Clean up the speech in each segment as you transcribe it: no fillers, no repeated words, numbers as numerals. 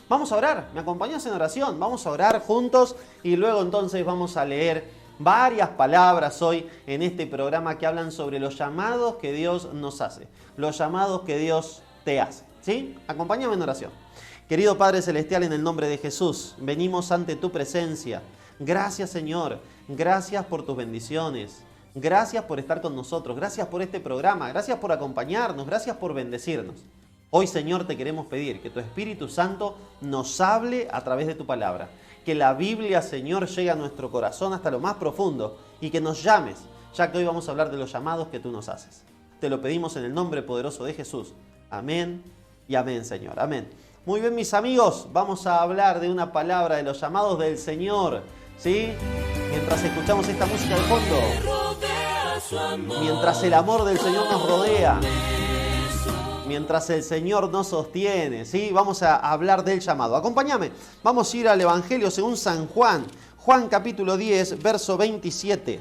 Vamos a orar, ¿me acompañas en oración? Vamos a orar juntos y luego entonces vamos a leer varias palabras hoy en este programa que hablan sobre los llamados que Dios nos hace, los llamados que Dios te hace, ¿sí? Acompáñame en oración. Querido Padre Celestial, en el nombre de Jesús, venimos ante tu presencia. Gracias, Señor, gracias por tus bendiciones, gracias por estar con nosotros, gracias por este programa, gracias por acompañarnos, gracias por bendecirnos. Hoy, Señor, te queremos pedir que tu Espíritu Santo nos hable a través de tu palabra. Que la Biblia, Señor, llegue a nuestro corazón hasta lo más profundo y que nos llames, ya que hoy vamos a hablar de los llamados que tú nos haces. Te lo pedimos en el nombre poderoso de Jesús. Amén y amén, Señor. Amén. Muy bien, mis amigos, vamos a hablar de una palabra de los llamados del Señor, ¿sí? Mientras escuchamos esta música de fondo, mientras el amor del Señor nos rodea, mientras el Señor nos sostiene, ¿sí? Vamos a hablar del llamado. Acompáñame, vamos a ir al Evangelio según San Juan, Juan capítulo 10, verso 27.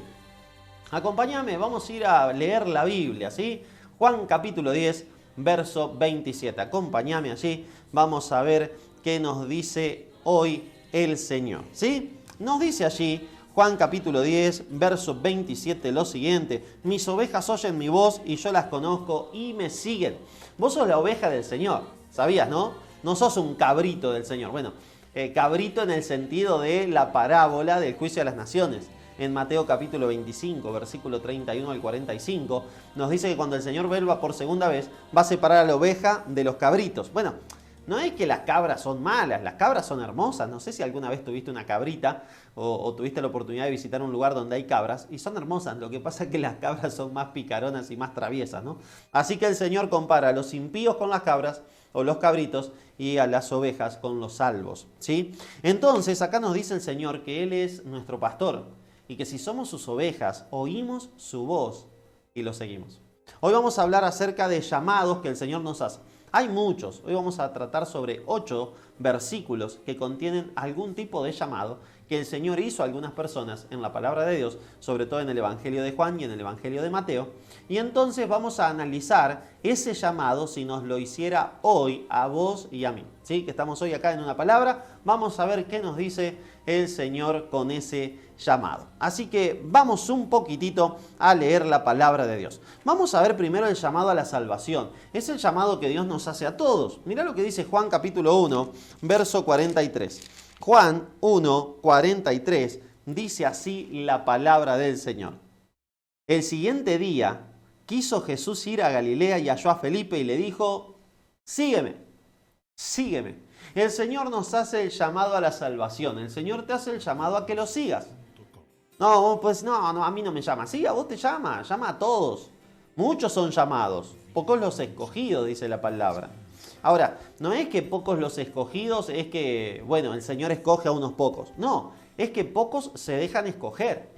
Acompáñame, vamos a ir a leer la Biblia, ¿sí? Juan capítulo 10, verso 27. Acompáñame allí, vamos a ver qué nos dice hoy el Señor, ¿sí? Nos dice allí Juan capítulo 10, verso 27 lo siguiente: mis ovejas oyen mi voz y yo las conozco y me siguen. Vos sos la oveja del Señor, ¿sabías, no? No sos un cabrito del Señor. Bueno, cabrito en el sentido de la parábola del juicio de las naciones. En Mateo capítulo 25, versículo 31 al 45, nos dice que cuando el Señor vuelva por segunda vez, va a separar a la oveja de los cabritos. Bueno, no es que las cabras son malas, las cabras son hermosas. No sé si alguna vez tuviste una cabrita o tuviste la oportunidad de visitar un lugar donde hay cabras y son hermosas. Lo que pasa es que las cabras son más picaronas y más traviesas, ¿no? Así que el Señor compara a los impíos con las cabras o los cabritos y a las ovejas con los salvos, ¿sí? Entonces acá nos dice el Señor que Él es nuestro pastor y que si somos sus ovejas, oímos su voz y lo seguimos. Hoy vamos a hablar acerca de llamados que el Señor nos hace. Hay muchos. Hoy vamos a tratar sobre 8 versículos que contienen algún tipo de llamado que el Señor hizo a algunas personas en la palabra de Dios, sobre todo en el Evangelio de Juan y en el Evangelio de Mateo. Y entonces vamos a analizar ese llamado si nos lo hiciera hoy a vos y a mí, ¿sí? Que estamos hoy acá en una palabra. Vamos a ver qué nos dice el Señor con ese llamado. Así que vamos un poquitito a leer la palabra de Dios. Vamos a ver primero el llamado a la salvación. Es el llamado que Dios nos hace a todos. Mirá lo que dice Juan capítulo 1, verso 43. Juan 1, 43 dice así la palabra del Señor. El siguiente día quiso Jesús ir a Galilea y halló a Felipe y le dijo: sígueme, sígueme. El Señor nos hace el llamado a la salvación. El Señor te hace el llamado a que lo sigas. No, pues no, a mí no me llama. Sí, a vos te llama a todos. Muchos son llamados, pocos los escogidos, dice la palabra. Ahora, no es que pocos los escogidos, es que, bueno, el Señor escoge a unos pocos. No, es que pocos se dejan escoger.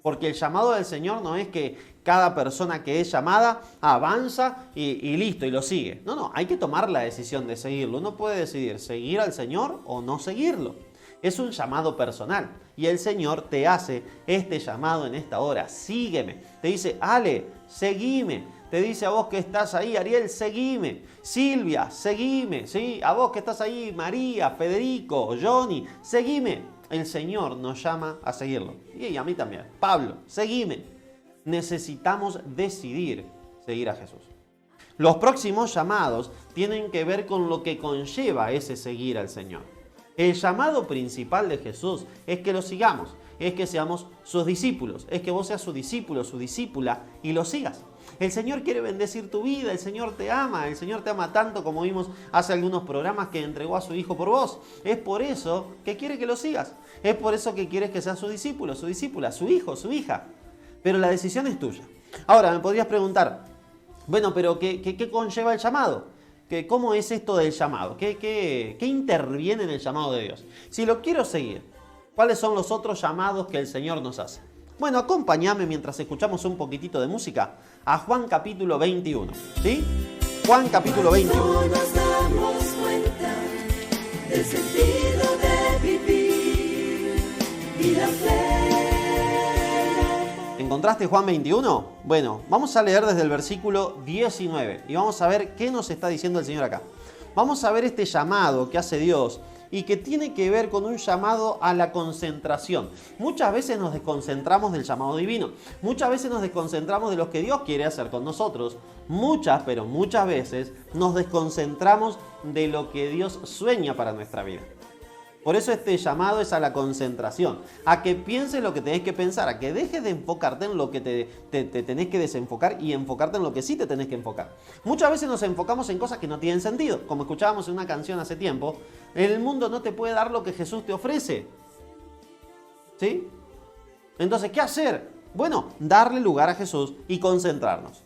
Porque el llamado del Señor no es que cada persona que es llamada avanza y listo, y lo sigue. No, hay que tomar la decisión de seguirlo. Uno puede decidir seguir al Señor o no seguirlo. Es un llamado personal. Y el Señor te hace este llamado en esta hora. Sígueme. Te dice: Ale, seguime. Te dice a vos que estás ahí: Ariel, seguime. Silvia, seguime. ¿Sí? A vos que estás ahí: María, Federico, Johnny, seguime. El Señor nos llama a seguirlo. Y a mí también. Pablo, seguime. Necesitamos decidir seguir a Jesús. Los próximos llamados tienen que ver con lo que conlleva ese seguir al Señor. El llamado principal de Jesús es que lo sigamos, es que seamos sus discípulos, es que vos seas su discípulo, su discípula y lo sigas. El Señor quiere bendecir tu vida, el Señor te ama tanto, como vimos hace algunos programas, que entregó a su Hijo por vos. Es por eso que quiere que lo sigas, es por eso que quiere que seas su discípulo, su discípula, su hijo, su hija. Pero la decisión es tuya. Ahora, me podrías preguntar: bueno, pero ¿qué conlleva el llamado? ¿Cómo es esto del llamado? ¿Qué interviene en el llamado de Dios? Si lo quiero seguir, ¿cuáles son los otros llamados que el Señor nos hace? Bueno, acompáñame mientras escuchamos un poquitito de música a Juan capítulo 21, ¿sí? Juan capítulo 21. No nos damos cuenta del sentido de vivir y la fe. ¿Encontraste Juan 21? Bueno, vamos a leer desde el versículo 19 y vamos a ver qué nos está diciendo el Señor acá. Vamos a ver este llamado que hace Dios y que tiene que ver con un llamado a la concentración. Muchas veces nos desconcentramos del llamado divino. Muchas veces nos desconcentramos de lo que Dios quiere hacer con nosotros. Pero muchas veces nos desconcentramos de lo que Dios sueña para nuestra vida. Por eso este llamado es a la concentración, a que pienses lo que tenés que pensar, a que dejes de enfocarte en lo que te tenés que desenfocar y enfocarte en lo que sí te tenés que enfocar. Muchas veces nos enfocamos en cosas que no tienen sentido, como escuchábamos en una canción hace tiempo, el mundo no te puede dar lo que Jesús te ofrece. ¿Sí? Entonces, ¿qué hacer? Bueno, darle lugar a Jesús y concentrarnos.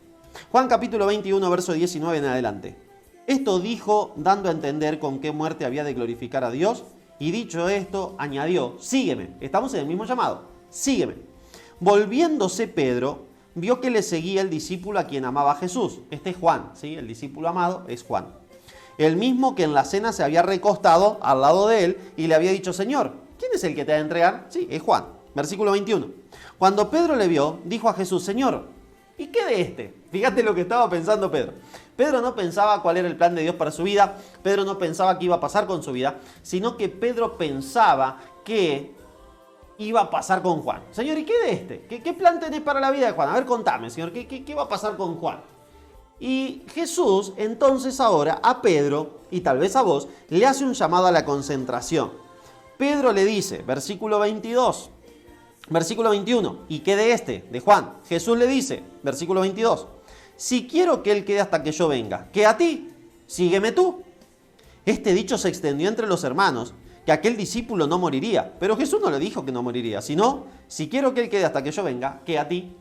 Juan capítulo 21, verso 19 en adelante. Esto dijo dando a entender con qué muerte había de glorificar a Dios. Y dicho esto, añadió, sígueme. Estamos en el mismo llamado, sígueme. Volviéndose Pedro, vio que le seguía el discípulo a quien amaba a Jesús. Este es Juan, ¿sí? El discípulo amado es Juan. El mismo que en la cena se había recostado al lado de él y le había dicho, Señor, ¿quién es el que te va a entregar? Sí, es Juan. Versículo 21. Cuando Pedro le vio, dijo a Jesús, Señor, ¿y qué de este? Fíjate lo que estaba pensando Pedro. Pedro no pensaba cuál era el plan de Dios para su vida, Pedro no pensaba qué iba a pasar con su vida, sino que Pedro pensaba que iba a pasar con Juan. Señor, ¿y qué de este? ¿Qué plan tenés para la vida de Juan? A ver, contame, Señor, ¿qué va a pasar con Juan? Y Jesús, entonces ahora, a Pedro, y tal vez a vos, le hace un llamado a la concentración. Pedro le dice, versículo 22, versículo 21, ¿y qué de este? De Juan. Jesús le dice, versículo 22, si quiero que él quede hasta que yo venga, que a ti, sígueme tú. Este dicho se extendió entre los hermanos, que aquel discípulo no moriría. Pero Jesús no le dijo que no moriría, sino, si quiero que él quede hasta que yo venga, que a ti.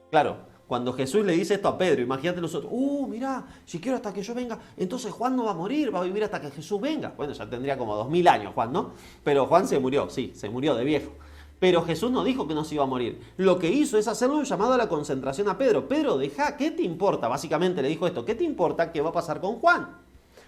Claro, cuando Jesús le dice esto a Pedro, imagínate nosotros, mirá, si quiero hasta que yo venga, entonces Juan no va a morir, va a vivir hasta que Jesús venga. Bueno, ya tendría como 2000 años Juan, ¿no? Pero Juan se murió, sí, se murió de viejo. Pero Jesús no dijo que no se iba a morir. Lo que hizo es hacerle un llamado a la concentración a Pedro. Pedro, deja, ¿qué te importa? Básicamente le dijo esto, ¿qué te importa qué va a pasar con Juan?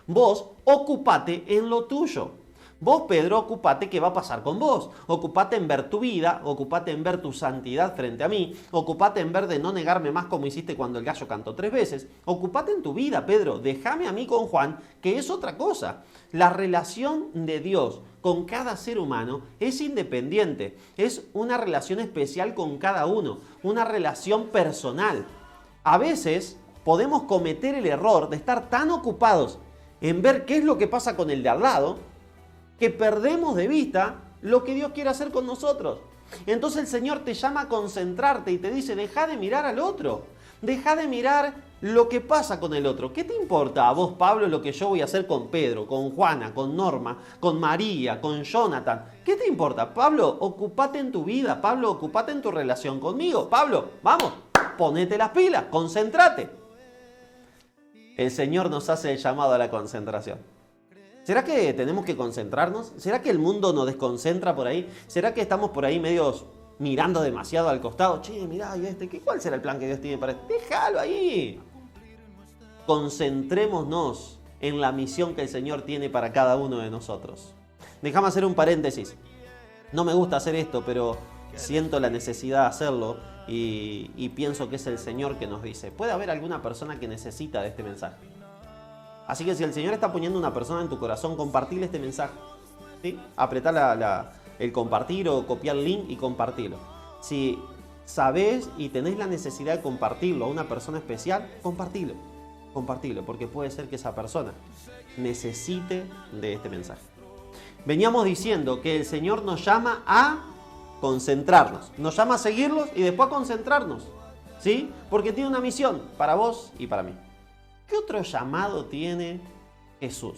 Vos ocupate en lo tuyo. Vos, Pedro, ocupate qué va a pasar con vos. Ocupate en ver tu vida, ocupate en ver tu santidad frente a mí, ocupate en ver de no negarme más como hiciste cuando el gallo cantó 3 veces. Ocupate en tu vida, Pedro. Déjame a mí con Juan, que es otra cosa. La relación de Dios con cada ser humano es independiente. Es una relación especial con cada uno, una relación personal. A veces podemos cometer el error de estar tan ocupados en ver qué es lo que pasa con el de al lado, que perdemos de vista lo que Dios quiere hacer con nosotros. Entonces el Señor te llama a concentrarte y te dice, deja de mirar al otro, deja de mirar lo que pasa con el otro. ¿Qué te importa a vos, Pablo, lo que yo voy a hacer con Pedro, con Juana, con Norma, con María, con Jonathan? ¿Qué te importa? Pablo, ocupate en tu vida, Pablo, ocupate en tu relación conmigo. Pablo, vamos, ponete las pilas, concéntrate. El Señor nos hace el llamado a la concentración. ¿Será que tenemos que concentrarnos? ¿Será que el mundo nos desconcentra por ahí? ¿Será que estamos por ahí medios mirando demasiado al costado? Che, mirá, ¿y cuál será el plan que Dios tiene para esto? Déjalo ahí. Concentrémonos en la misión que el Señor tiene para cada uno de nosotros. Déjame hacer un paréntesis. No me gusta hacer esto, pero siento la necesidad de hacerlo y pienso que es el Señor que nos dice. Puede haber alguna persona que necesita de este mensaje. Así que si el Señor está poniendo una persona en tu corazón, compartile este mensaje. ¿Sí? Apretá el compartir o copiar el link y compartirlo. Si sabés y tenés la necesidad de compartirlo a una persona especial, compartilo. Compartilo, porque puede ser que esa persona necesite de este mensaje. Veníamos diciendo que el Señor nos llama a concentrarnos. Nos llama a seguirlos y después a concentrarnos. ¿Sí? Porque tiene una misión para vos y para mí. ¿Qué otro llamado tiene Jesús?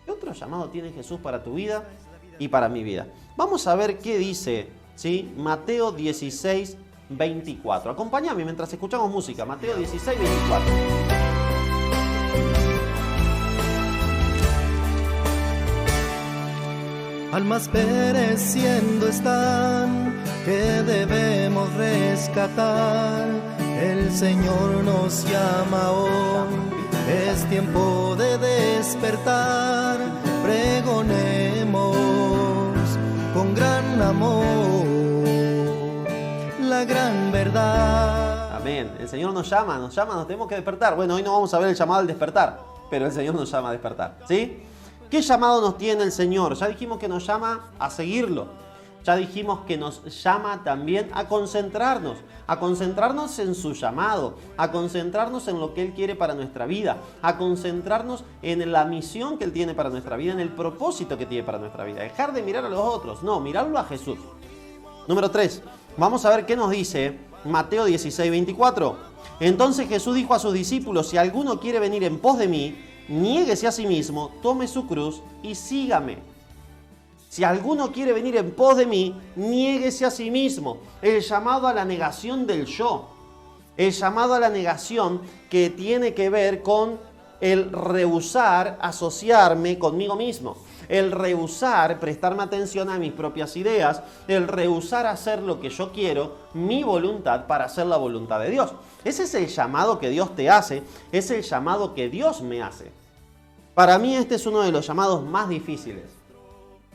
¿Qué otro llamado tiene Jesús para tu vida y para mi vida? Vamos a ver qué dice, ¿sí? Mateo 16, 24. Acompáñame mientras escuchamos música. Mateo 16, 24. Almas pereciendo están, que debemos rescatar. El Señor nos llama hoy, es tiempo de despertar. Pregonemos con gran amor la gran verdad. Amén. El Señor nos llama, nos tenemos que despertar. Bueno, hoy no vamos a ver el llamado al despertar. pero el Señor nos llama a despertar, ¿sí? ¿Qué llamado nos tiene el Señor? Ya dijimos que nos llama a seguirlo. Ya dijimos que nos llama también a concentrarnos en su llamado, a concentrarnos en lo que Él quiere para nuestra vida, a concentrarnos en la misión que Él tiene para nuestra vida, en el propósito que tiene para nuestra vida. Dejar de mirar a los otros, no, mirarlo a Jesús. Número 3, vamos a ver qué nos dice Mateo 16, 24. Entonces Jesús dijo a sus discípulos, si alguno quiere venir en pos de mí, niéguese a sí mismo, tome su cruz y sígame. Si alguno quiere venir en pos de mí, niéguese a sí mismo. El llamado a la negación del yo. El llamado a la negación que tiene que ver con el rehusar asociarme conmigo mismo. El rehusar prestarme atención a mis propias ideas. El rehusar hacer lo que yo quiero, mi voluntad, para hacer la voluntad de Dios. Ese es el llamado que Dios te hace. Es el llamado que Dios me hace. Para mí este es uno de los llamados más difíciles.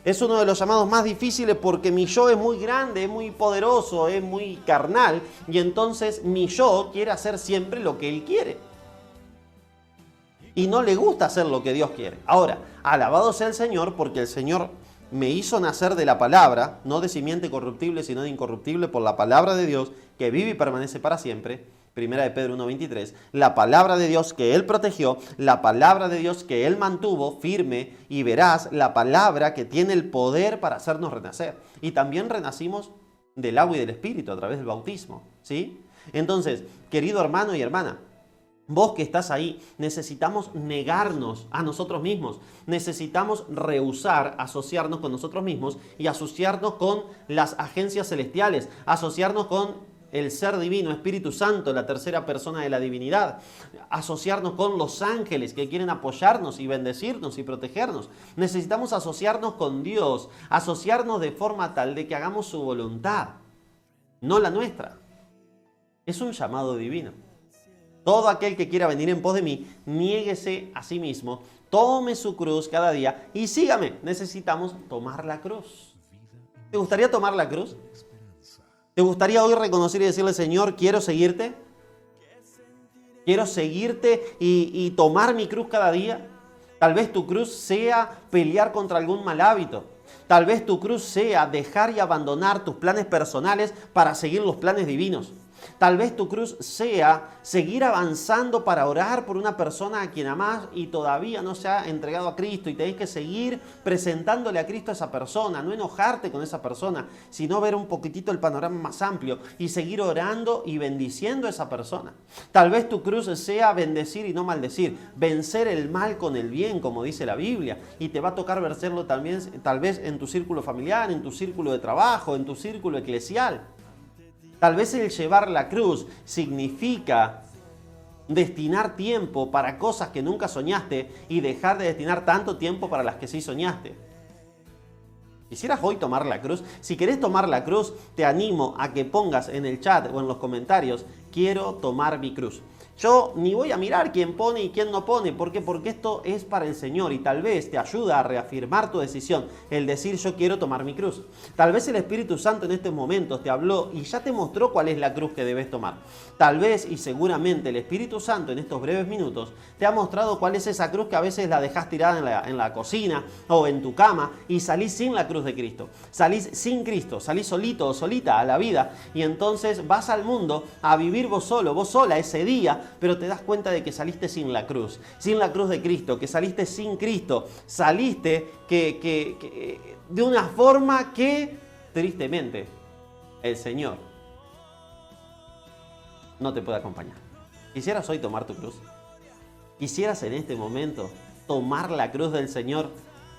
Es uno de los llamados más difíciles porque mi yo es muy grande, es muy poderoso, es muy carnal y entonces mi yo quiere hacer siempre lo que él quiere. Y no le gusta hacer lo que Dios quiere. Ahora, alabado sea el Señor porque el Señor me hizo nacer de la palabra, no de simiente corruptible sino de incorruptible por la palabra de Dios que vive y permanece para siempre. Primera de Pedro 1:23, la palabra de Dios que Él protegió, la palabra de Dios que Él mantuvo firme y veraz, la palabra que tiene el poder para hacernos renacer. Y también renacimos del agua y del Espíritu a través del bautismo, ¿sí? Entonces, querido hermano y hermana, vos que estás ahí, necesitamos negarnos a nosotros mismos, necesitamos rehusar asociarnos con nosotros mismos y asociarnos con las agencias celestiales, asociarnos con el ser divino, Espíritu Santo, la tercera persona de la divinidad. Asociarnos con los ángeles que quieren apoyarnos y bendecirnos y protegernos. Necesitamos asociarnos con Dios, asociarnos de forma tal de que hagamos su voluntad, no la nuestra. Es un llamado divino. Todo aquel que quiera venir en pos de mí, niéguese a sí mismo, tome su cruz cada día y sígame. Necesitamos tomar la cruz. ¿Te gustaría tomar la cruz? ¿Te gustaría hoy reconocer y decirle, Señor, quiero seguirte? ¿Quiero seguirte y tomar mi cruz cada día? Tal vez tu cruz sea pelear contra algún mal hábito. Tal vez tu cruz sea dejar y abandonar tus planes personales para seguir los planes divinos. Tal vez tu cruz sea seguir avanzando para orar por una persona a quien amás y todavía no se ha entregado a Cristo y tenés que seguir presentándole a Cristo a esa persona, no enojarte con esa persona, sino ver un poquitito el panorama más amplio y seguir orando y bendiciendo a esa persona. Tal vez tu cruz sea bendecir y no maldecir, vencer el mal con el bien, como dice la Biblia, y te va a tocar vencerlo también, tal vez en tu círculo familiar, en tu círculo de trabajo, en tu círculo eclesial. Tal vez el llevar la cruz significa destinar tiempo para cosas que nunca soñaste y dejar de destinar tanto tiempo para las que sí soñaste. ¿Quisieras hoy tomar la cruz? Si querés tomar la cruz, te animo a que pongas en el chat o en los comentarios, quiero tomar mi cruz. Yo ni voy a mirar quién pone y quién no pone. ¿Por qué? Porque esto es para el Señor y tal vez te ayuda a reafirmar tu decisión, el decir yo quiero tomar mi cruz. Tal vez el Espíritu Santo en estos momentos te habló y ya te mostró cuál es la cruz que debes tomar. Tal vez y seguramente el Espíritu Santo en estos breves minutos te ha mostrado cuál es esa cruz que a veces la dejás tirada en la cocina o en tu cama y salís sin la cruz de Cristo. Salís sin Cristo, salís solito o solita a la vida y entonces vas al mundo a vivir vos solo, vos sola ese día, pero te das cuenta de que saliste sin la cruz de Cristo, que saliste sin Cristo, saliste de una forma que, tristemente, el Señor no te puede acompañar. ¿Quisieras hoy tomar tu cruz? ¿Quisieras en este momento tomar la cruz del Señor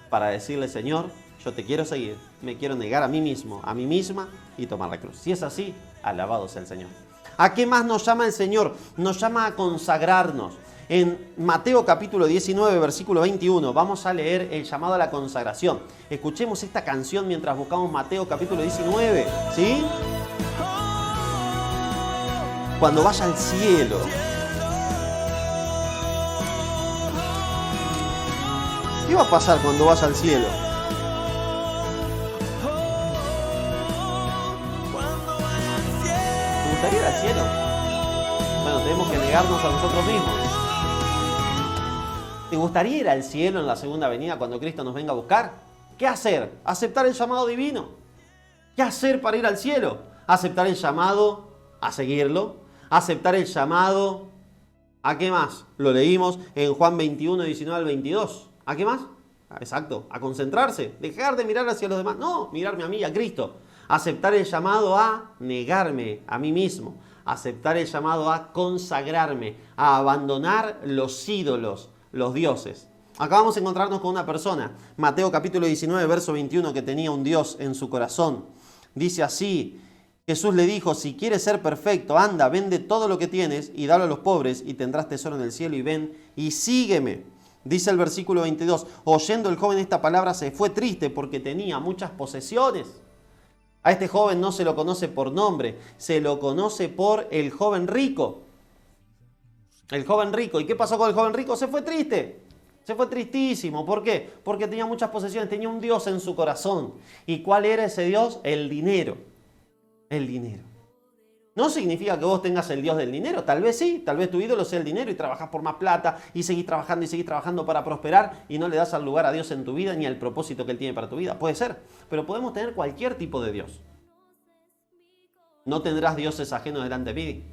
para decirle, Señor, yo te quiero seguir, me quiero negar a mí mismo, a mí misma y tomar la cruz? Si es así, alabado sea el Señor. ¿A qué más nos llama el Señor? Nos llama a consagrarnos. En Mateo capítulo 19, versículo 21, vamos a leer el llamado a la consagración. Escuchemos esta canción mientras buscamos Mateo capítulo 19, ¿sí? Cuando vaya al cielo. ¿Qué va a pasar cuando vaya al cielo? ¿Te gustaría ir al cielo? Bueno, tenemos que negarnos a nosotros mismos. ¿Te gustaría ir al cielo en la segunda venida cuando Cristo nos venga a buscar? ¿Qué hacer? Aceptar el llamado divino. ¿Qué hacer para ir al cielo? Aceptar el llamado a seguirlo. Aceptar el llamado ¿a qué más? Lo leímos en Juan 21, 19 al 22. ¿A qué más? Exacto, a concentrarse. Dejar de mirar hacia los demás. No, mirarme a mí, a Cristo. Aceptar el llamado a negarme a mí mismo. Aceptar el llamado a consagrarme, a abandonar los ídolos, los dioses. Acá vamos a encontrarnos con una persona, Mateo capítulo 19, verso 21, que tenía un Dios en su corazón. Dice así, Jesús le dijo, si quieres ser perfecto, anda, vende todo lo que tienes y dalo a los pobres y tendrás tesoro en el cielo y ven y sígueme. Dice el versículo 22, oyendo el joven esta palabra se fue triste porque tenía muchas posesiones. A este joven no se lo conoce por nombre, se lo conoce por el joven rico. El joven rico. ¿Y qué pasó con el joven rico? Se fue triste. Se fue tristísimo. ¿Por qué? Porque tenía muchas posesiones, tenía un Dios en su corazón. ¿Y cuál era ese Dios? El dinero. El dinero. No significa que vos tengas el Dios del dinero. Tal vez sí, tal vez tu ídolo sea el dinero y trabajás por más plata y seguís trabajando para prosperar y no le das al lugar a Dios en tu vida ni al propósito que Él tiene para tu vida. Puede ser, pero podemos tener cualquier tipo de Dios. No tendrás dioses ajenos delante de mí.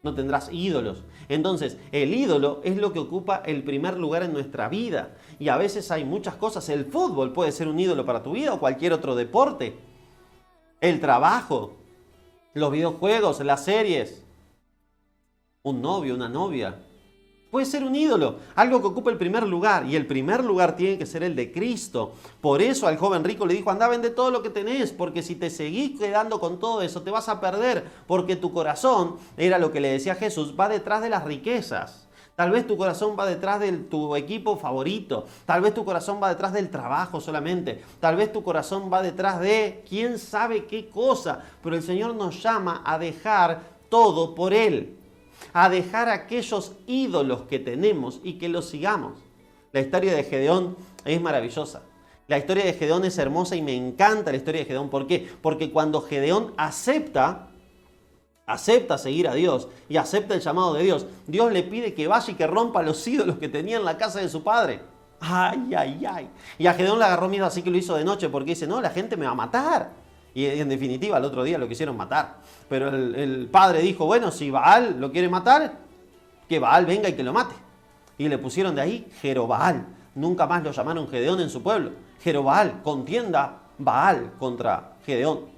No tendrás ídolos. Entonces, el ídolo es lo que ocupa el primer lugar en nuestra vida. Y a veces hay muchas cosas. El fútbol puede ser un ídolo para tu vida o cualquier otro deporte. El trabajo, los videojuegos, las series, un novio, una novia. Puede ser un ídolo, algo que ocupa el primer lugar. Y el primer lugar tiene que ser el de Cristo. Por eso al joven rico le dijo, anda, vende todo lo que tenés, porque si te seguís quedando con todo eso, te vas a perder. Porque tu corazón, era lo que le decía Jesús, va detrás de las riquezas. Tal vez tu corazón va detrás de tu equipo favorito. Tal vez tu corazón va detrás del trabajo solamente. Tal vez tu corazón va detrás de quién sabe qué cosa. Pero el Señor nos llama a dejar todo por Él. A dejar aquellos ídolos que tenemos y que los sigamos. La historia de Gedeón es maravillosa. La historia de Gedeón es hermosa y me encanta la historia de Gedeón. ¿Por qué? Porque cuando Gedeón acepta seguir a Dios y acepta el llamado de Dios, Dios le pide que vaya y que rompa los ídolos que tenía en la casa de su padre. ¡Ay, ay, ay! Y a Gedeón le agarró miedo, así que lo hizo de noche porque dice, no, la gente me va a matar. Y en definitiva, el otro día lo quisieron matar. Pero el padre dijo, bueno, si Baal lo quiere matar, que Baal venga y que lo mate. Y le pusieron de ahí Jerobaal. Nunca más lo llamaron Gedeón en su pueblo. Jerobaal, contienda Baal contra Gedeón.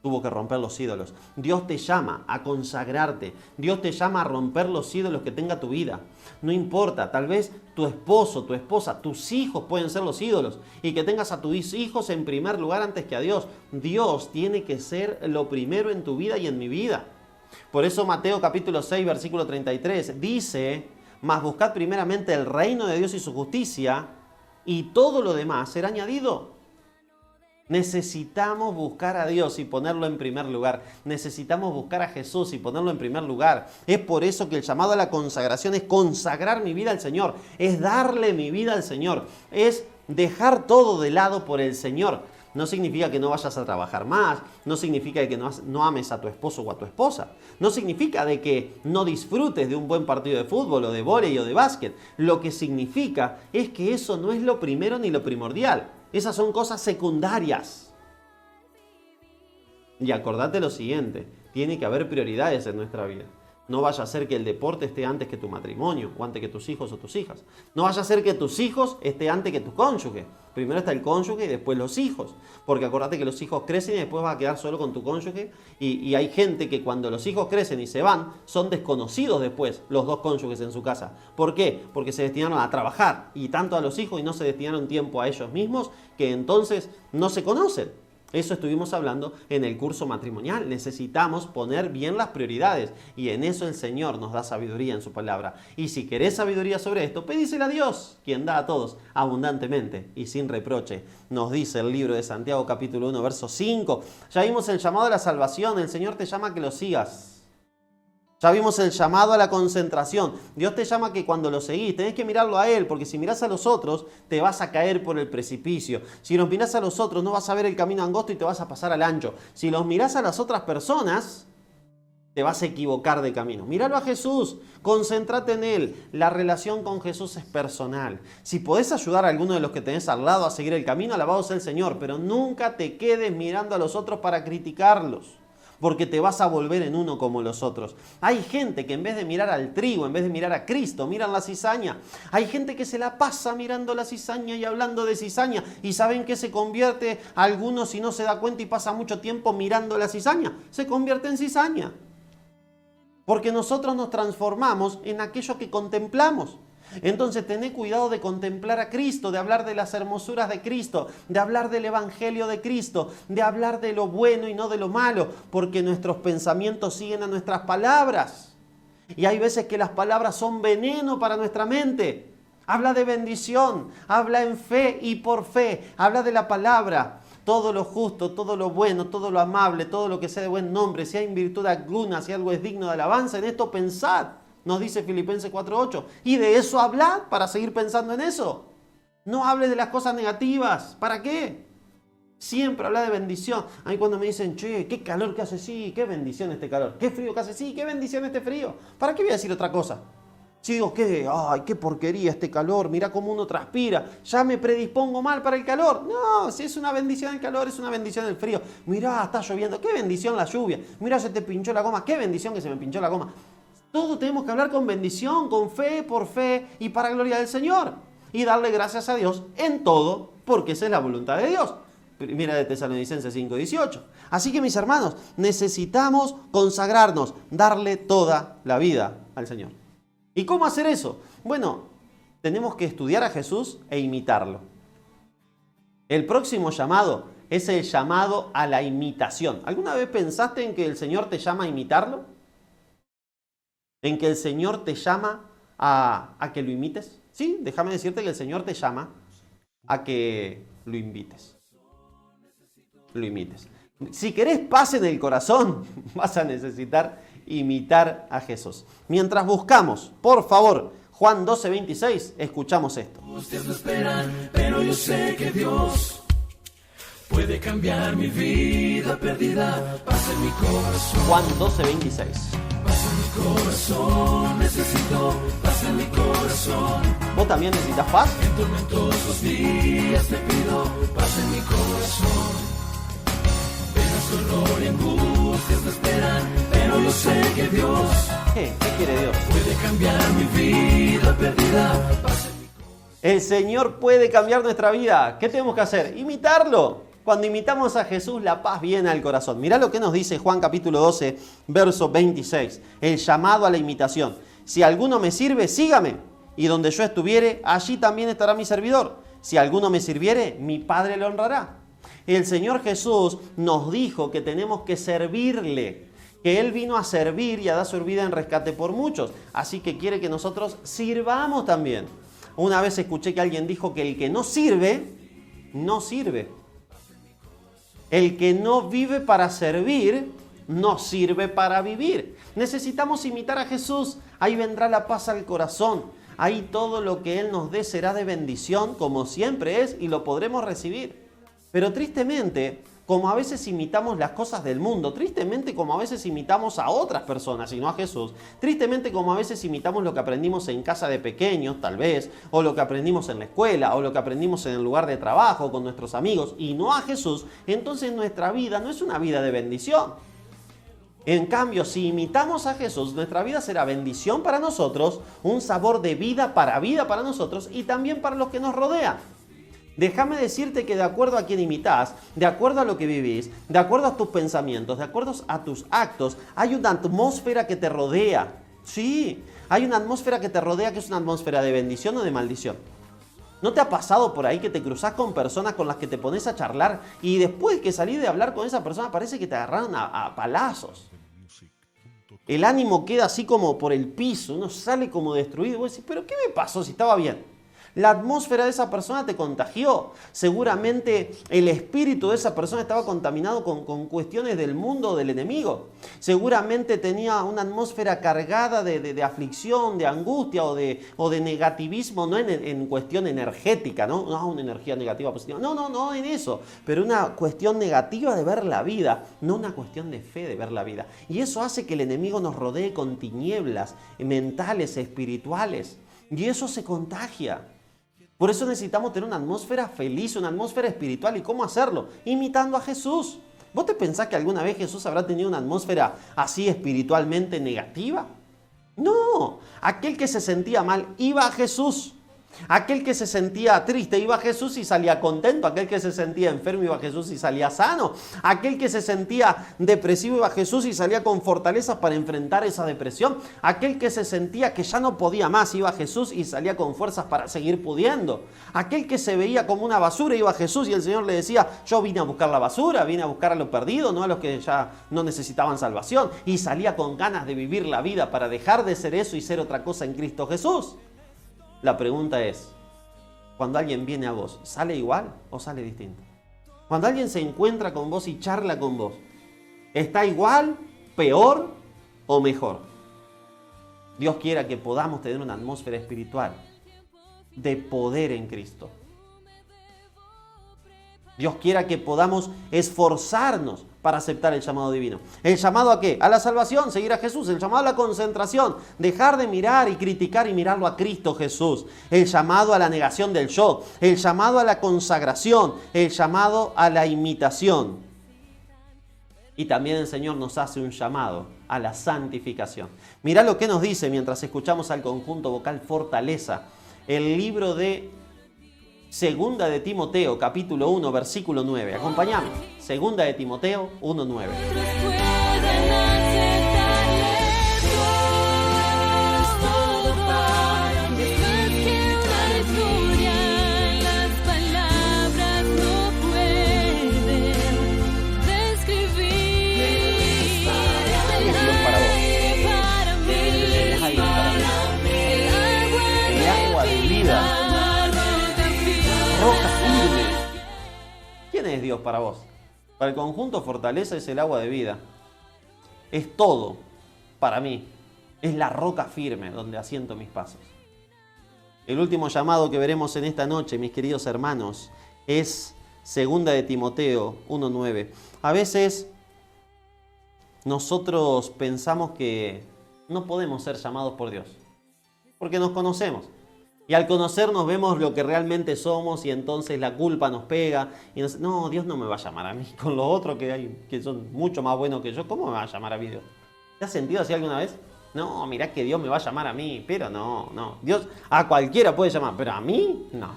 Tuvo que romper los ídolos. Dios te llama a consagrarte. Dios te llama a romper los ídolos que tenga tu vida. No importa, tal vez tu esposo, tu esposa, tus hijos pueden ser los ídolos. Y que tengas a tus hijos en primer lugar antes que a Dios. Dios tiene que ser lo primero en tu vida y en mi vida. Por eso Mateo capítulo 6, versículo 33 dice, mas buscad primeramente el reino de Dios y su justicia, y todo lo demás será añadido. Necesitamos buscar a Dios y ponerlo en primer lugar. Necesitamos buscar a Jesús y ponerlo en primer lugar. Es por eso que el llamado a la consagración es consagrar mi vida al Señor. Es darle mi vida al Señor. Es dejar todo de lado por el Señor. No significa que no vayas a trabajar más. No significa que no ames a tu esposo o a tu esposa. No significa de que no disfrutes de un buen partido de fútbol o de vóley o de básquet. Lo que significa es que eso no es lo primero ni lo primordial. Esas son cosas secundarias. Y acordate lo siguiente, tiene que haber prioridades en nuestra vida. No vaya a ser que el deporte esté antes que tu matrimonio, o antes que tus hijos o tus hijas. No vaya a ser que tus hijos esté antes que tu cónyuge. Primero está el cónyuge y después los hijos. Porque acordate que los hijos crecen y después vas a quedar solo con tu cónyuge. Y hay gente que cuando los hijos crecen y se van, son desconocidos después los dos cónyuges en su casa. ¿Por qué? Porque se destinaron a trabajar y tanto a los hijos y no se destinaron tiempo a ellos mismos, que entonces no se conocen. Eso estuvimos hablando en el curso matrimonial. Necesitamos poner bien las prioridades y en eso el Señor nos da sabiduría en su palabra. Y si querés sabiduría sobre esto, pedísela a Dios, quien da a todos abundantemente y sin reproche. Nos dice el libro de Santiago capítulo 1, verso 5. Ya vimos el llamado a la salvación. El Señor te llama a que lo sigas. Ya vimos el llamado a la concentración. Dios te llama que cuando lo seguís, tenés que mirarlo a Él, porque si mirás a los otros, te vas a caer por el precipicio. Si los mirás a los otros, no vas a ver el camino angosto y te vas a pasar al ancho. Si los mirás a las otras personas, te vas a equivocar de camino. Míralo a Jesús, concéntrate en Él. La relación con Jesús es personal. Si podés ayudar a alguno de los que tenés al lado a seguir el camino, alabado sea el Señor, pero nunca te quedes mirando a los otros para criticarlos, porque te vas a volver en uno como los otros. Hay gente que en vez de mirar al trigo, en vez de mirar a Cristo, miran la cizaña. Hay gente que se la pasa mirando la cizaña y hablando de cizaña. ¿Y saben qué se convierte a algunos si no se da cuenta y pasa mucho tiempo mirando la cizaña? Se convierte en cizaña. Porque nosotros nos transformamos en aquello que contemplamos. Entonces tené cuidado de contemplar a Cristo, de hablar de las hermosuras de Cristo, de hablar del Evangelio de Cristo, de hablar de lo bueno y no de lo malo, porque nuestros pensamientos siguen a nuestras palabras. Y hay veces que las palabras son veneno para nuestra mente. Habla de bendición, habla en fe y por fe, habla de la palabra. Todo lo justo, todo lo bueno, todo lo amable, todo lo que sea de buen nombre, si hay virtud alguna, si algo es digno de alabanza, en esto pensad, nos dice Filipenses 4:8. Y de eso hablad para seguir pensando en eso. No hables de las cosas negativas. ¿Para qué? Siempre habla de bendición. A mí cuando me dicen, che, qué calor que hace, sí, qué bendición este calor. Qué frío que hace, sí, qué bendición este frío. ¿Para qué voy a decir otra cosa? Si digo, qué porquería este calor, mira cómo uno transpira, ya me predispongo mal para el calor. No, si es una bendición el calor, es una bendición el frío. Mirá, está lloviendo, qué bendición la lluvia. Mirá, se te pinchó la goma, qué bendición que se me pinchó la goma. Todo tenemos que hablar con bendición, con fe, por fe y para gloria del Señor. Y darle gracias a Dios en todo, porque esa es la voluntad de Dios. Primera de Tesalonicenses 5:18. Así que mis hermanos, necesitamos consagrarnos, darle toda la vida al Señor. ¿Y cómo hacer eso? Bueno, tenemos que estudiar a Jesús e imitarlo. El próximo llamado es el llamado a la imitación. ¿Alguna vez pensaste en que el Señor te llama a imitarlo? ¿En que el Señor te llama a que lo imites? Sí, déjame decirte que el Señor te llama a que lo invites. Lo imites. Si querés paz en el corazón, vas a necesitar imitar a Jesús. Mientras buscamos, por favor, Juan 12:26, escuchamos esto. Ustedes no esperan, pero yo sé que Dios puede cambiar mi vida perdida. Paz en mi corazón. Juan 12:26. Paz en mi corazón, necesito paz en mi corazón. ¿Vos también necesitas paz? En tormentosos los días te pido paz en mi corazón. Penas, dolor y angustias me esperan, pero yo sé que Dios ¿Qué quiere Dios? puede cambiar mi vida perdida. Paz en mi corazón. El Señor puede cambiar nuestra vida. ¿Qué tenemos que hacer? Imitarlo. Cuando imitamos a Jesús, la paz viene al corazón. Mirá lo que nos dice Juan capítulo 12, verso 26. El llamado a la imitación. Si alguno me sirve, sígame. Y donde yo estuviere, allí también estará mi servidor. Si alguno me sirviere, mi Padre le honrará. El Señor Jesús nos dijo que tenemos que servirle, que Él vino a servir y a dar su vida en rescate por muchos. Así que quiere que nosotros sirvamos también. Una vez escuché que alguien dijo que el que no sirve, no sirve. El que no vive para servir, no sirve para vivir. Necesitamos imitar a Jesús. Ahí vendrá la paz al corazón. Ahí todo lo que Él nos dé será de bendición, como siempre es, y lo podremos recibir. Pero tristemente, como a veces imitamos las cosas del mundo, tristemente como a veces imitamos a otras personas y no a Jesús, tristemente como a veces imitamos lo que aprendimos en casa de pequeños, tal vez, o lo que aprendimos en la escuela, o lo que aprendimos en el lugar de trabajo con nuestros amigos, y no a Jesús, entonces nuestra vida no es una vida de bendición. En cambio, si imitamos a Jesús, nuestra vida será bendición para nosotros, un sabor de vida para nosotros y también para los que nos rodean. Déjame decirte que de acuerdo a quien imitas, de acuerdo a lo que vivís, de acuerdo a tus pensamientos, de acuerdo a tus actos, hay una atmósfera que te rodea. Sí, hay una atmósfera que te rodea que es una atmósfera de bendición o de maldición. ¿No te ha pasado por ahí que te cruzás con personas con las que te pones a charlar y después que salís de hablar con esa persona parece que te agarraron a palazos? El ánimo queda así como por el piso, uno sale como destruido. Vos decís, ¿pero qué me pasó si estaba bien? La atmósfera de esa persona te contagió. Seguramente el espíritu de esa persona estaba contaminado con cuestiones del mundo, del enemigo. Seguramente tenía una atmósfera cargada de aflicción, de angustia o de negativismo, no en cuestión energética, ¿no? No, una energía negativa positiva. No en eso. Pero una cuestión negativa de ver la vida, no una cuestión de fe de ver la vida. Y eso hace que el enemigo nos rodee con tinieblas mentales, espirituales. Y eso se contagia. Por eso necesitamos tener una atmósfera feliz, una atmósfera espiritual. ¿Y cómo hacerlo? Imitando a Jesús. ¿Vos te pensás que alguna vez Jesús habrá tenido una atmósfera así espiritualmente negativa? No. Aquel que se sentía mal iba a Jesús. Aquel que se sentía triste iba a Jesús y salía contento. Aquel que se sentía enfermo iba a Jesús y salía sano. Aquel que se sentía depresivo iba a Jesús y salía con fortaleza para enfrentar esa depresión. Aquel que se sentía que ya no podía más iba a Jesús y salía con fuerzas para seguir pudiendo. Aquel que se veía como una basura iba a Jesús y el Señor le decía: yo vine a buscar la basura, vine a buscar a los perdidos, no a los que ya no necesitaban salvación. Y salía con ganas de vivir la vida para dejar de ser eso y ser otra cosa en Cristo Jesús. La pregunta es, cuando alguien viene a vos, ¿sale igual o sale distinto? Cuando alguien se encuentra con vos y charla con vos, ¿está igual, peor o mejor? Dios quiera que podamos tener una atmósfera espiritual de poder en Cristo. Dios quiera que podamos esforzarnos para aceptar el llamado divino. ¿El llamado a qué? A la salvación, seguir a Jesús. El llamado a la concentración, dejar de mirar y criticar y mirarlo a Cristo Jesús. El llamado a la negación del yo. El llamado a la consagración. El llamado a la imitación. Y también el Señor nos hace un llamado a la santificación. Mirá lo que nos dice mientras escuchamos al conjunto vocal Fortaleza. El libro de Segunda de Timoteo, capítulo 1, versículo 9. Acompañame. Segunda de Timoteo 1, 9. Roca firme. ¿Quién es Dios para vos? Para el conjunto Fortaleza es el agua de vida. Es todo para mí. Es la roca firme donde asiento mis pasos. El último llamado que veremos en esta noche, mis queridos hermanos, es Segunda de Timoteo 1:9. A veces nosotros pensamos que no podemos ser llamados por Dios, porque nos conocemos. Y al conocernos vemos lo que realmente somos y entonces la culpa nos pega. Y no, Dios no me va a llamar a mí. Con los otros que hay, que son mucho más buenos que yo, ¿cómo me va a llamar a mí Dios? ¿Te has sentido así alguna vez? No, mirá que Dios me va a llamar a mí. Pero no. Dios a cualquiera puede llamar, pero a mí, no.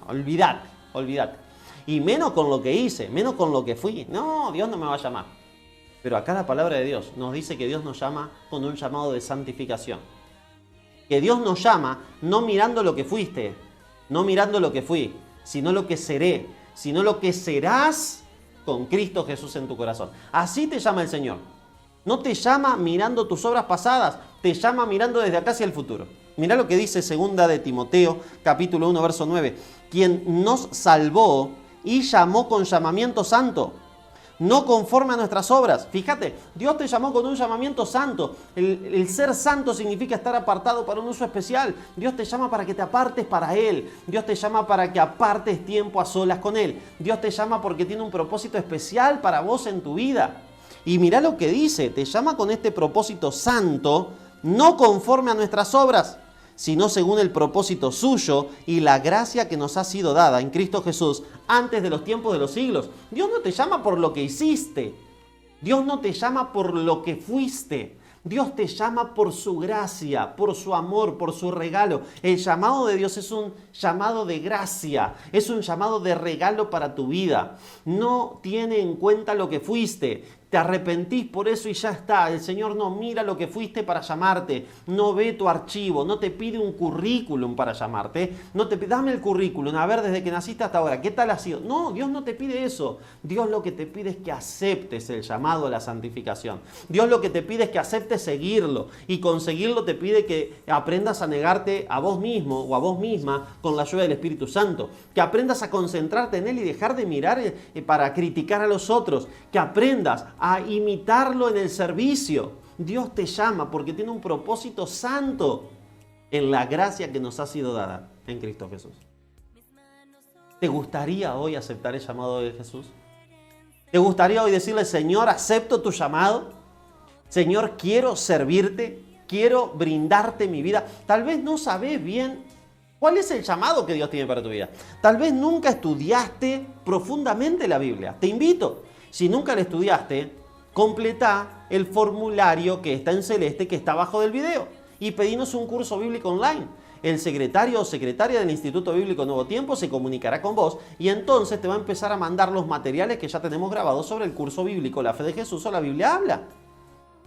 Olvídate. Y menos con lo que hice, menos con lo que fui. No, Dios no me va a llamar. Pero acá la palabra de Dios nos dice que Dios nos llama con un llamado de santificación. Que Dios nos llama no mirando lo que fuiste, no mirando lo que fui, sino lo que seré, sino lo que serás con Cristo Jesús en tu corazón. Así te llama el Señor. No te llama mirando tus obras pasadas, te llama mirando desde acá hacia el futuro. Mirá lo que dice Segunda de Timoteo, capítulo 1, verso 9. Quien nos salvó y llamó con llamamiento santo, no conforme a nuestras obras. Fíjate, Dios te llamó con un llamamiento santo. El ser santo significa estar apartado para un uso especial. Dios te llama para que te apartes para Él. Dios te llama para que apartes tiempo a solas con Él. Dios te llama porque tiene un propósito especial para vos en tu vida. Y mirá lo que dice, te llama con este propósito santo, no conforme a nuestras obras, sino según el propósito suyo y la gracia que nos ha sido dada en Cristo Jesús antes de los tiempos de los siglos. Dios no te llama por lo que hiciste. Dios no te llama por lo que fuiste. Dios te llama por su gracia, por su amor, por su regalo. El llamado de Dios es un llamado de gracia, es un llamado de regalo para tu vida. No tiene en cuenta lo que fuiste, te arrepentís por eso y ya está. El Señor no mira lo que fuiste para llamarte, no ve tu archivo, no te pide un currículum para llamarte, no te pide, dame el currículum, a ver desde que naciste hasta ahora, ¿qué tal ha sido? No, Dios no te pide eso. Dios lo que te pide es que aceptes el llamado a la santificación. Dios lo que te pide es que aceptes seguirlo, y conseguirlo te pide que aprendas a negarte a vos mismo o a vos misma con la ayuda del Espíritu Santo, que aprendas a concentrarte en Él y dejar de mirar para criticar a los otros, que aprendas a imitarlo en el servicio. Dios te llama porque tiene un propósito santo en la gracia que nos ha sido dada en Cristo Jesús. ¿Te gustaría hoy aceptar el llamado de Jesús? ¿Te gustaría hoy decirle, Señor, acepto tu llamado? Señor, quiero servirte, quiero brindarte mi vida. Tal vez no sabes bien cuál es el llamado que Dios tiene para tu vida. Tal vez nunca estudiaste profundamente la Biblia. Te invito, si nunca la estudiaste, completá el formulario que está en celeste, que está abajo del video, y pedinos un curso bíblico online. El secretario o secretaria del Instituto Bíblico Nuevo Tiempo se comunicará con vos y entonces te va a empezar a mandar los materiales que ya tenemos grabados sobre el curso bíblico La Fe de Jesús o la Biblia Habla.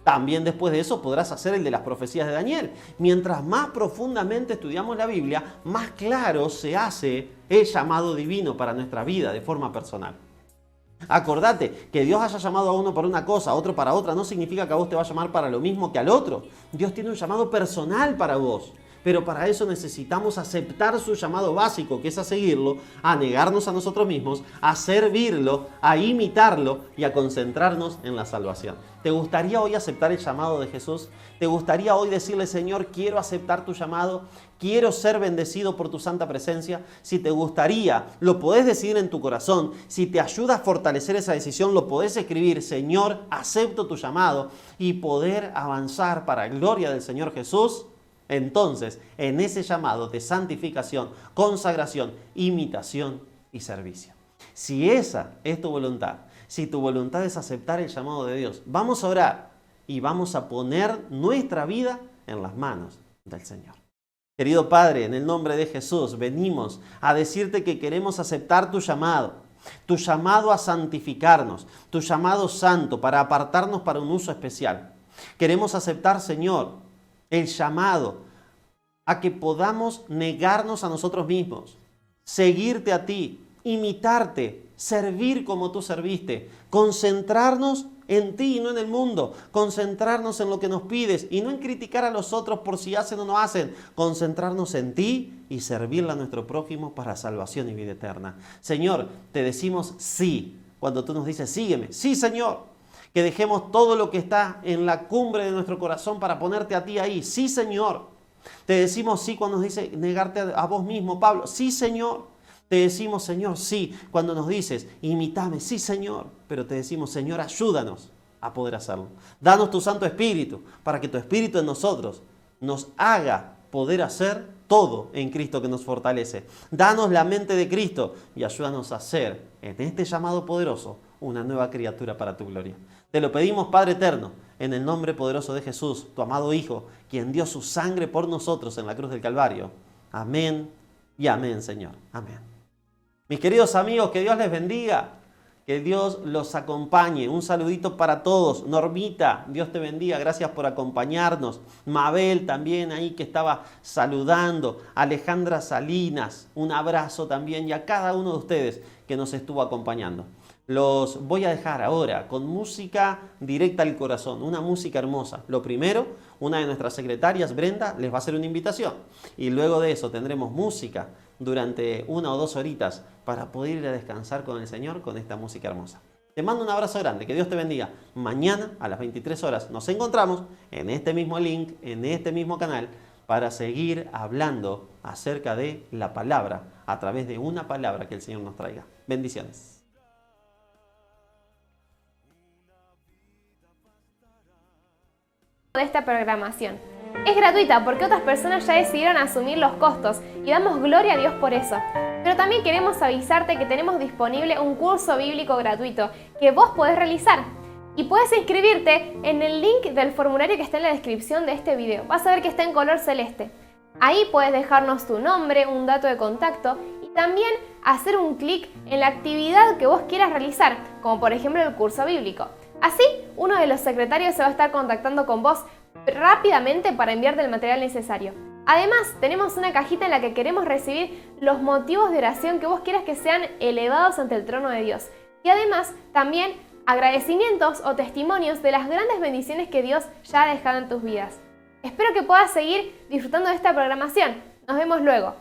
También después de eso podrás hacer el de las profecías de Daniel. Mientras más profundamente estudiamos la Biblia, más claro se hace el llamado divino para nuestra vida de forma personal. Acordate, que Dios haya llamado a uno para una cosa, a otro para otra, no significa que a vos te va a llamar para lo mismo que al otro. Dios tiene un llamado personal para vos. Pero para eso necesitamos aceptar su llamado básico, que es a seguirlo, a negarnos a nosotros mismos, a servirlo, a imitarlo y a concentrarnos en la salvación. ¿Te gustaría hoy aceptar el llamado de Jesús? ¿Te gustaría hoy decirle, Señor, quiero aceptar tu llamado? ¿Quiero ser bendecido por tu santa presencia? Si te gustaría, lo podés decidir en tu corazón. Si te ayuda a fortalecer esa decisión, lo podés escribir, Señor, acepto tu llamado, y poder avanzar para la gloria del Señor Jesús. Entonces, en ese llamado de santificación, consagración, imitación y servicio. Si esa es tu voluntad, si tu voluntad es aceptar el llamado de Dios, vamos a orar y vamos a poner nuestra vida en las manos del Señor. Querido Padre, en el nombre de Jesús, venimos a decirte que queremos aceptar tu llamado a santificarnos, tu llamado santo para apartarnos para un uso especial. Queremos aceptar, Señor, el llamado a que podamos negarnos a nosotros mismos, seguirte a ti, imitarte, servir como tú serviste, concentrarnos en ti y no en el mundo, concentrarnos en lo que nos pides y no en criticar a los otros por si hacen o no hacen, concentrarnos en ti y servirle a nuestro prójimo para salvación y vida eterna. Señor, te decimos sí cuando tú nos dices sígueme. Sí, Señor. Que dejemos todo lo que está en la cumbre de nuestro corazón para ponerte a ti ahí. Sí, Señor. Te decimos sí cuando nos dice negarte a vos mismo, Pablo. Sí, Señor. Te decimos, Señor, sí cuando nos dices imítame. Sí, Señor. Pero te decimos, Señor, ayúdanos a poder hacerlo. Danos tu Santo Espíritu para que tu Espíritu en nosotros nos haga poder hacer todo en Cristo que nos fortalece. Danos la mente de Cristo y ayúdanos a ser en este llamado poderoso una nueva criatura para tu gloria. Te lo pedimos, Padre eterno, en el nombre poderoso de Jesús, tu amado Hijo, quien dio su sangre por nosotros en la cruz del Calvario. Amén y amén, Señor. Amén. Mis queridos amigos, que Dios les bendiga, que Dios los acompañe. Un saludito para todos. Normita, Dios te bendiga, gracias por acompañarnos. Mabel también ahí que estaba saludando. Alejandra Salinas, un abrazo también, y a cada uno de ustedes que nos estuvo acompañando. Los voy a dejar ahora con música directa al corazón, una música hermosa. Lo primero, una de nuestras secretarias, Brenda, les va a hacer una invitación. Y luego de eso tendremos música durante 1 o 2 horitas para poder ir a descansar con el Señor con esta música hermosa. Te mando un abrazo grande, que Dios te bendiga. Mañana a las 23 horas nos encontramos en este mismo link, en este mismo canal, para seguir hablando acerca de la palabra, a través de una palabra que el Señor nos traiga. Bendiciones. De esta programación. Es gratuita porque otras personas ya decidieron asumir los costos y damos gloria a Dios por eso. Pero también queremos avisarte que tenemos disponible un curso bíblico gratuito que vos podés realizar. Y puedes inscribirte en el link del formulario que está en la descripción de este video. Vas a ver que está en color celeste. Ahí puedes dejarnos tu nombre, un dato de contacto y también hacer un clic en la actividad que vos quieras realizar, como por ejemplo el curso bíblico. Así, uno de los secretarios se va a estar contactando con vos rápidamente para enviarte el material necesario. Además, tenemos una cajita en la que queremos recibir los motivos de oración que vos quieras que sean elevados ante el trono de Dios. Y además, también agradecimientos o testimonios de las grandes bendiciones que Dios ya ha dejado en tus vidas. Espero que puedas seguir disfrutando de esta programación. Nos vemos luego.